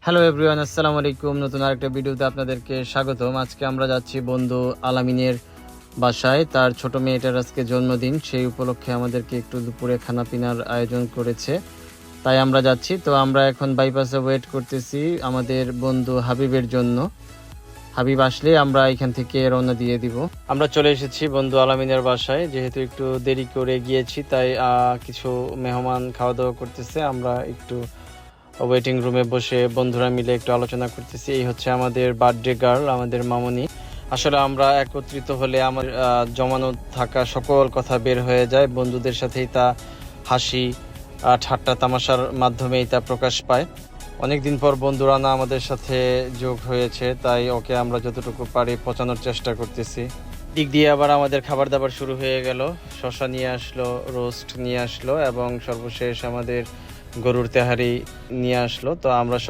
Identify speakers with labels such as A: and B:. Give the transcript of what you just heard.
A: Hello everyone, আসসালামু আলাইকুম। নতুন আরেকটা ভিডিওতে আপনাদেরকে স্বাগতম। আজকে আমরা যাচ্ছি বন্ধু আলামিনের বাসায়। তার ছোট মেয়েটার আজকে জন্মদিন, সেই উপলক্ষে আমাদেরকে একটু দুপুরে খানা পিনার আয়োজন করেছে, তাই আমরা যাচ্ছি। তো আমরা এখন বাইপাসে ওয়েট করতেছি আমাদের বন্ধু হাবিবের জন্য। হাবিব আসলে আমরা এখান থেকে রওনা দিয়ে দিব। আমরা চলে এসেছি বন্ধু আলামিনের বাসায়। যেহেতু একটু দেরি করে গিয়েছি, তাই কিছু মেহমান খাওয়া দাওয়া করতেছে। আমরা একটু ওয়েটিং রুমে বসে বন্ধুরা মিলে একটু আলোচনা করতেছি। এই হচ্ছে আমাদের বার্থডে গার্ল, আমাদের মামনি। আসলে আমরা একত্রিত হলে আমার জমানো থাকা সকল কথা বের হয়ে যায়। বন্ধুদের সাথেই তা হাসি ঠাট্টা তামাশার মাধ্যমেই তা প্রকাশ পায়। অনেকদিন পর বন্ধুরা না আমাদের সাথে যোগ হয়েছে, তাই ওকে আমরা যতটুকু পারি পচানোর চেষ্টা করতেছি। দিক দিয়ে আবার আমাদের খাবার দাবার শুরু হয়ে গেল। শসা নিয়ে আসলো, রোস্ট নিয়ে আসলো এবং সর্বশেষ আমাদের গরুর তেহারি নিয়ে আসলো। তো আমরা সবাই